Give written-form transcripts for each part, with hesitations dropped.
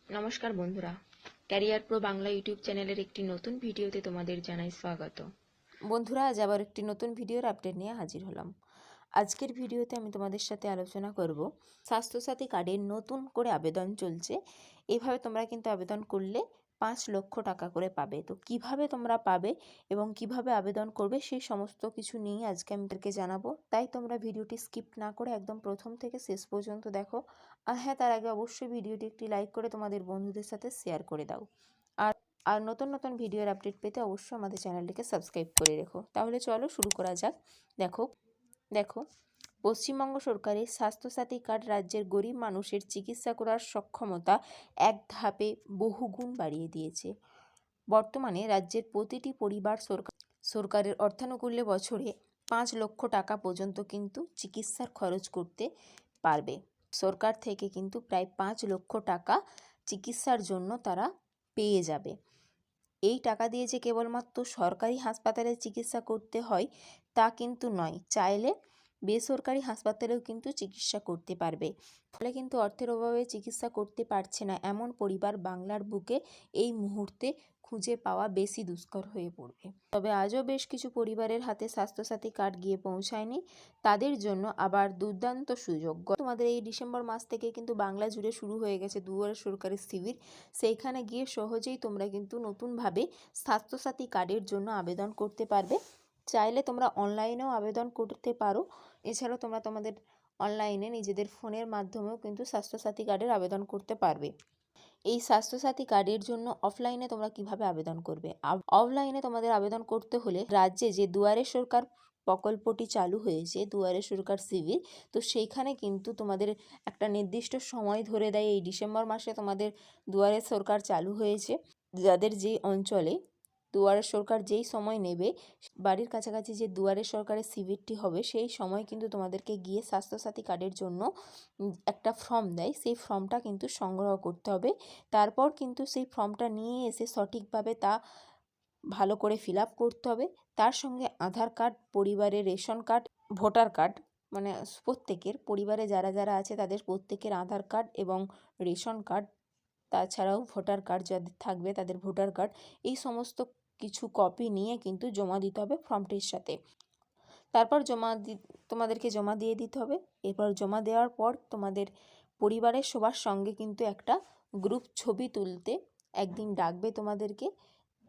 নমস্কার বন্ধুরা, career pro Bangla YouTube চ্যানেলের একটি নতুন ভিডিওতে তোমাদের জানাই স্বাগত। বন্ধুরা, আজ আবার একটি নতুন ভিডিওর আপডেট নিয়ে হাজির হলাম। আজকের ভিডিওতে আমি তোমাদের সাথে আলোচনা করব স্বাস্থ্যসাথী কার্ডের নতুন করে আবেদন চলছে। এভাবে তোমরা কিন্তু আবেদন করলে 5 লক্ষ টাকা করে পাবে। তো কিভাবে তোমরা পাবে এবং কিভাবে আবেদন করবে সেই সমস্ত কিছু নিয়ে আজকে আমি তোমাদেরকে জানাবো। তাই তোমরা ভিডিওটি স্কিপ না করে একদম প্রথম থেকে শেষ পর্যন্ত দেখো। আর হ্যাঁ, তার আগে অবশ্যই ভিডিওটি একটি লাইক করে তোমাদের বন্ধুদের সাথে শেয়ার করে দাও। আর নতুন নতুন ভিডিওর আপডেট পেতে অবশ্যই আমাদের চ্যানেলটিকে সাবস্ক্রাইব করে রেখো। তাহলে চলো শুরু করা যাক। দেখো পশ্চিমবঙ্গ সরকারের স্বাস্থ্যসাথী কার্ড রাজ্যের গরিব মানুষের চিকিৎসা করার সক্ষমতা এক ধাপে বহুগুণ বাড়িয়ে দিয়েছে। বর্তমানে রাজ্যের প্রতিটি পরিবার সরকারের অর্থানুকূল্যে বছরে 5 লক্ষ টাকা পর্যন্ত কিন্তু চিকিৎসার খরচ করতে পারবে। সরকার থেকে কিন্তু প্রায় 5 লক্ষ টাকা চিকিৎসার জন্য তারা পেয়ে যাবে। এই টাকা দিয়ে যে কেবলমাত্র সরকারি হাসপাতালে চিকিৎসা করতে হয় তা কিন্তু নয়, চাইলে বেসরকারি হাসপাতালেও কিন্তু চিকিৎসা করতে পারবে। ফলে কিন্তু অর্থের অভাবে চিকিৎসা করতে পারছে না এমন পরিবার বাংলার বুকে এই মুহূর্তে খুঁজে পাওয়া বেশি দুষ্কর হয়ে পড়বে। তবে আজও বেশ কিছু পরিবারের হাতে স্বাস্থ্যসাথী কার্ড গিয়ে পৌঁছায়নি। তাদের জন্য আবার দুর্দান্ত সুযোগ। তোমাদের এই ডিসেম্বর মাস থেকে কিন্তু বাংলা জুড়ে শুরু হয়ে গেছে দুয়ারে সরকারি শিবির। সেইখানে গিয়ে সহজেই তোমরা কিন্তু নতুনভাবে স্বাস্থ্যসাথী কার্ডের জন্য আবেদন করতে পারবে। চাইলে তোমরা অনলাইনেও আবেদন করতে পারো। এছাড়াও তোমরা তোমাদের অনলাইনে নিজেদের ফোনের মাধ্যমেও কিন্তু স্বাস্থ্যসাথী কার্ডের আবেদন করতে পারবে। এই স্বাস্থ্যসাথী কার্ডের জন্য অফলাইনে তোমরা কিভাবে আবেদন করবে? অফলাইনে তোমাদের আবেদন করতে হলে রাজ্যে যে দুয়ারে সরকার প্রকল্পটি চালু হয়েছে, দুয়ারে সরকার শিবির, তো সেইখানে কিন্তু তোমাদের একটা নির্দিষ্ট সময় ধরে দেয়। এই ডিসেম্বর মাসে তোমাদের দুয়ারে সরকার চালু হয়েছে। যাদের যেই অঞ্চলে দুয়ারে সরকার যেই সময় নেবে, বাড়ির কাছাকাছি যে দুয়ারে সরকারের শিবিরটি হবে সেই সময় কিন্তু তোমাদেরকে গিয়ে স্বাস্থ্যসাথী কার্ডের জন্য একটা ফর্ম দেয়, সেই ফর্মটা কিন্তু সংগ্রহ করতে হবে। তারপর কিন্তু সেই ফর্মটা নিয়ে এসে সঠিকভাবে তা ভালো করে ফিল আপ করতে হবে। তার সঙ্গে আধার কার্ড, পরিবারের রেশন কার্ড, ভোটার কার্ড, মানে প্রত্যেকের পরিবারে যারা যারা আছে তাদের প্রত্যেকের আধার কার্ড এবং রেশন কার্ড, তাছাড়াও ভোটার কার্ড যাদের থাকবে তাদের ভোটার কার্ড, এই সমস্ত কিছু কপি নিয়ে কিন্তু জমা দিতে হবে ফর্মটির সাথে। তারপর তোমাদেরকে জমা দিয়ে দিতে হবে। এরপর জমা দেওয়ার পর তোমাদের পরিবারের সবার সঙ্গে কিন্তু একটা গ্রুপ ছবি তুলতে একদিন ডাকবে তোমাদেরকে।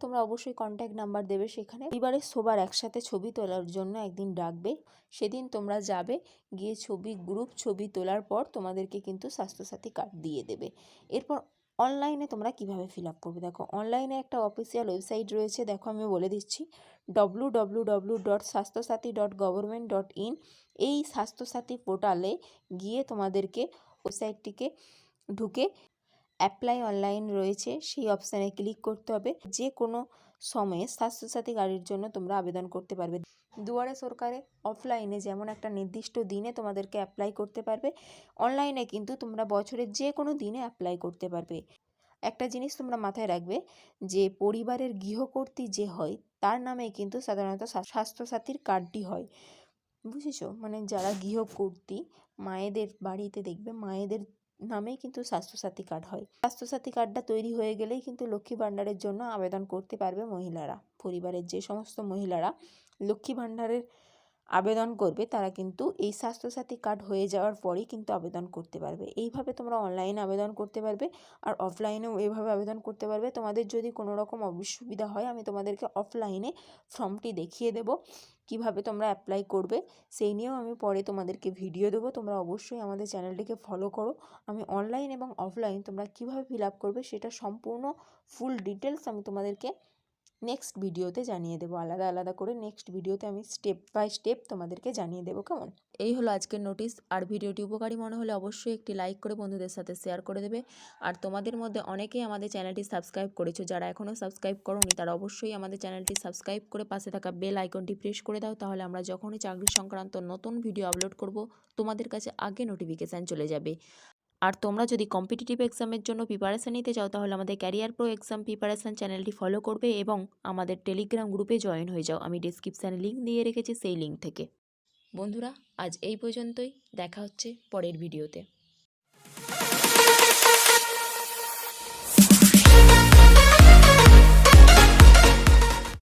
তোমরা অবশ্যই কন্ট্যাক্ট নাম্বার দেবে সেখানে। পরিবারের সবার একসাথে ছবি তোলার জন্য একদিন ডাকবে। সেদিন তোমরা যাবে, গিয়ে গ্রুপ ছবি তোলার পর তোমাদেরকে কিন্তু স্বাস্থ্যসাথী কার্ড দিয়ে দেবে। এরপর অনলাইনে তোমরা কিভাবে ফিল আপ করবে? দেখো, অনলাইনে একটা অফিসিয়াল ওয়েবসাইট রয়েছে। দেখো, আমি বলে দিচ্ছি, www.swasthosathy.government.in। এই স্বাস্থ্যসাথী পোর্টালে গিয়ে তোমাদেরকে ওয়েবসাইটটিকে ঢুকে অ্যাপ্লাই অনলাইন রয়েছে, সেই অপশানে ক্লিক করতে হবে। যে কোনো সময়ে স্বাস্থ্যসাথী কার্ডের জন্য তোমরা আবেদন করতে পারবে। দুয়ারে সরকারে অফলাইনে যেমন একটা নির্দিষ্ট দিনে তোমাদেরকে অ্যাপ্লাই করতে পারবে, অনলাইনে কিন্তু তোমরা বছরের যে কোনো দিনে অ্যাপ্লাই করতে পারবে। একটা জিনিস তোমরা মাথায় রাখবে, যে পরিবারের গৃহকর্ত্রী যে হয় তার নামে কিন্তু সাধারণত স্বাস্থ্যসাথীর কার্ডটি হয়। বুঝেছো? মানে যারা গৃহকর্ত্রী, মায়েদের বাড়িতে দেখবে মায়েদের নামেই কিন্তু স্বাস্থ্যসাথী কার্ড হয়। স্বাস্থ্যসাথী কার্ডটা তৈরি হয়ে গেলেই কিন্তু লক্ষ্মী ভাণ্ডারের জন্য আবেদন করতে পারবে মহিলারা। পরিবারের যে সমস্ত মহিলারা লক্ষ্মী ভাণ্ডারের আবেদন করবে তারা কিন্তু এই স্বাস্থ্যসাথী কার্ড হয়ে যাওয়ার পরেই কিন্তু আবেদন করতে পারবে। এইভাবে তোমরা অনলাইনে আবেদন করতে পারবে, আর অফলাইনেও এইভাবে আবেদন করতে পারবে। তোমাদের যদি কোনো রকম অসুবিধা হয় আমি তোমাদেরকে অফলাইনে ফর্মটি দেখিয়ে দেবো কিভাবে তোমরা অ্যাপ্লাই করবে। সেই নিয়েও আমি পরে তোমাদেরকে ভিডিও দেবো। তোমরা অবশ্যই আমাদের চ্যানেলটিকে ফলো করো। আমি অনলাইন এবং অফলাইন তোমরা কিভাবে ফিল আপ করবে সেটা সম্পূর্ণ ফুল ডিটেলস আমি তোমাদেরকে নেক্সট ভিডিওতে জানিয়ে দেবো। আলাদা আলাদা করে নেক্সট ভিডিওতে আমি স্টেপ বাই স্টেপ তোমাদেরকে জানিয়ে দেবো। কেমন? এই হলো আজকের নোটিশ। আর ভিডিওটি উপকারী মনে হলে অবশ্যই একটি লাইক করে বন্ধুদের সাথে শেয়ার করে দেবে। আর তোমাদের মধ্যে অনেকেই আমাদের চ্যানেলটি সাবস্ক্রাইব করেছো, যারা এখনও সাবস্ক্রাইব করোনি তারা অবশ্যই আমাদের চ্যানেলটি সাবস্ক্রাইব করে পাশে থাকা বেল আইকনটি প্রেস করে দাও। তাহলে আমরা যখনই চাকরি সংক্রান্ত নতুন ভিডিও আপলোড করব তোমাদের কাছে আগে নোটিফিকেশান চলে যাবে। আর তোমরা যদি কম্পিটিটিভ এক্সামের জন্য প্রিপারেশান নিতে চাও তাহলে আমাদের ক্যারিয়ার প্রো এক্সাম প্রিপারেশান চ্যানেলটি ফলো করবে এবং আমাদের টেলিগ্রাম গ্রুপে জয়েন হয়ে যাও। আমি ডিসক্রিপশানে লিঙ্ক দিয়ে রেখেছি, সেই লিঙ্ক থেকে। বন্ধুরা, আজ এই পর্যন্তই। দেখা হচ্ছে পরের ভিডিওতে।